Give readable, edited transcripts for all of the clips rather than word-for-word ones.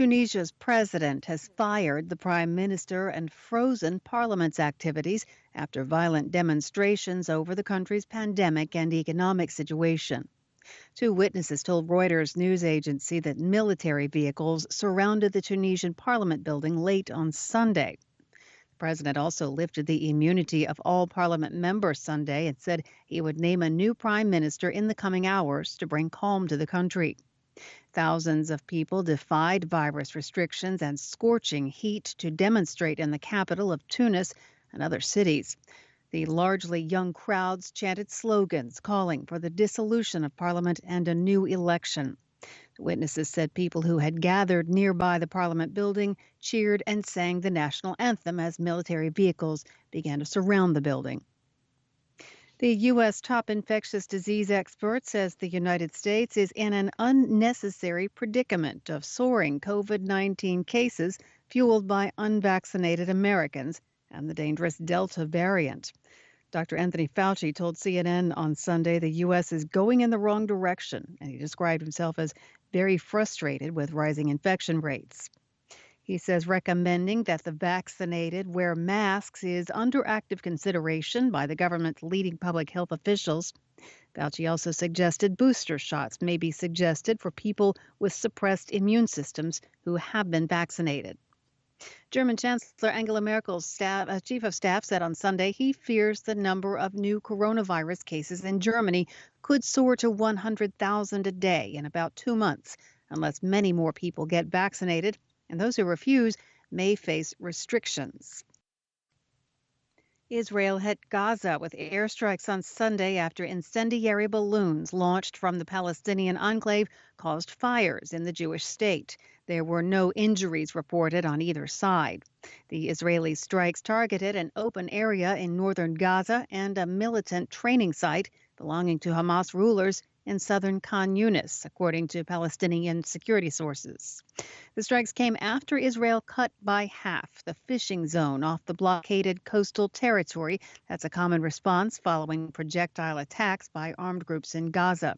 Tunisia's president has fired the prime minister and frozen parliament's activities after violent demonstrations over the country's pandemic and economic situation. Two witnesses told Reuters news agency that military vehicles surrounded the Tunisian parliament building late on Sunday. The president also lifted the immunity of all parliament members Sunday and said he would name a new prime minister in the coming hours to bring calm to the country. Thousands of people defied virus restrictions and scorching heat to demonstrate in the capital of Tunis and other cities. The largely young crowds chanted slogans calling for the dissolution of parliament and a new election. The witnesses said people who had gathered nearby the parliament building cheered and sang the national anthem as military vehicles began to surround the building. The U.S. top infectious disease expert says the United States is in an unnecessary predicament of soaring COVID-19 cases fueled by unvaccinated Americans and the dangerous Delta variant. Dr. Anthony Fauci told CNN on Sunday the U.S. is going in the wrong direction, and he described himself as very frustrated with rising infection rates. He says recommending that the vaccinated wear masks is under active consideration by the government's leading public health officials. Fauci also suggested booster shots may be suggested for people with suppressed immune systems who have been vaccinated. German Chancellor Angela Merkel's chief of staff said on Sunday he fears the number of new coronavirus cases in Germany could soar to 100,000 a day in about 2 months unless many more people get vaccinated, and those who refuse may face restrictions. Israel hit Gaza with airstrikes on Sunday after incendiary balloons launched from the Palestinian enclave caused fires in the Jewish state. There were no injuries reported on either side. The Israeli strikes targeted an open area in northern Gaza and a militant training site belonging to Hamas rulers in southern Khan Yunis, according to Palestinian security sources. The strikes came after Israel cut by half the fishing zone off the blockaded coastal territory. That's a common response following projectile attacks by armed groups in Gaza.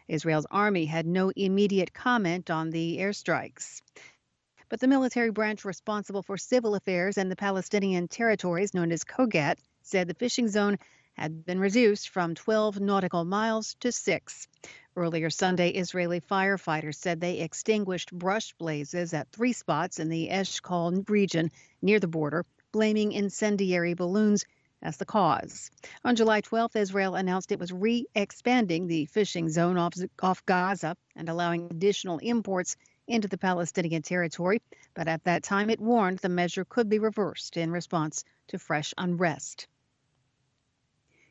Israel's army had no immediate comment on the airstrikes. But the military branch responsible for civil affairs in the Palestinian territories, known as Kogat, said the fishing zone had been reduced from 12 nautical miles to 6. Earlier Sunday, Israeli firefighters said they extinguished brush blazes at 3 spots in the Eshkol region near the border, blaming incendiary balloons as the cause. On July 12th, Israel announced it was re-expanding the fishing zone off Gaza and allowing additional imports into the Palestinian territory. But at that time, it warned the measure could be reversed in response to fresh unrest.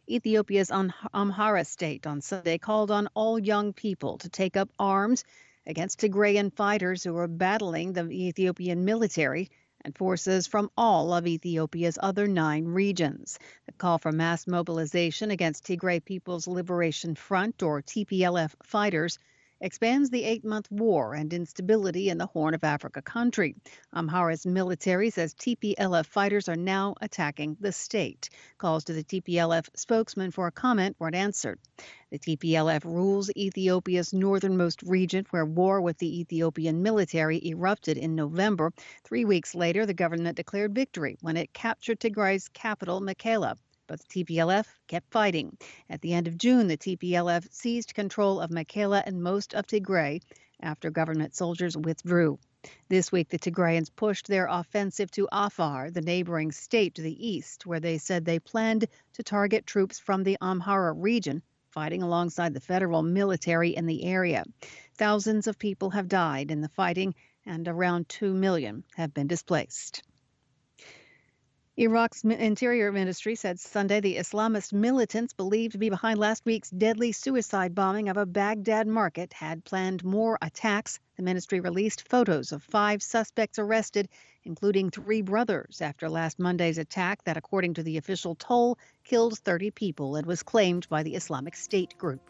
Ethiopia's Amhara state on Sunday called on all young people to take up arms against Tigrayan fighters who are battling the Ethiopian military and forces from all of Ethiopia's other 9 regions. The call for mass mobilization against Tigray People's Liberation Front, or TPLF, fighters expands the 8-month war and instability in the Horn of Africa country. Amhara's military says TPLF fighters are now attacking the state. Calls to the TPLF spokesman for a comment weren't answered. The TPLF rules Ethiopia's northernmost region, where war with the Ethiopian military erupted in November. 3 weeks later, the government declared victory when it captured Tigray's capital, Mekelle. But the TPLF kept fighting. At the end of June, the TPLF seized control of Mekelle and most of Tigray after government soldiers withdrew. This week, the Tigrayans pushed their offensive to Afar, the neighboring state to the east, where they said they planned to target troops from the Amhara region, fighting alongside the federal military in the area. Thousands of people have died in the fighting, and around 2 million have been displaced. Iraq's Interior Ministry said Sunday the Islamist militants believed to be behind last week's deadly suicide bombing of a Baghdad market had planned more attacks. The ministry released photos of 5 suspects arrested, including 3 brothers, after last Monday's attack that, according to the official toll, killed 30 people and was claimed by the Islamic State group.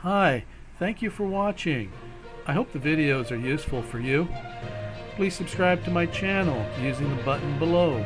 Hi, thank you for watching. I hope the videos are useful for you. Please subscribe to my channel using the button below.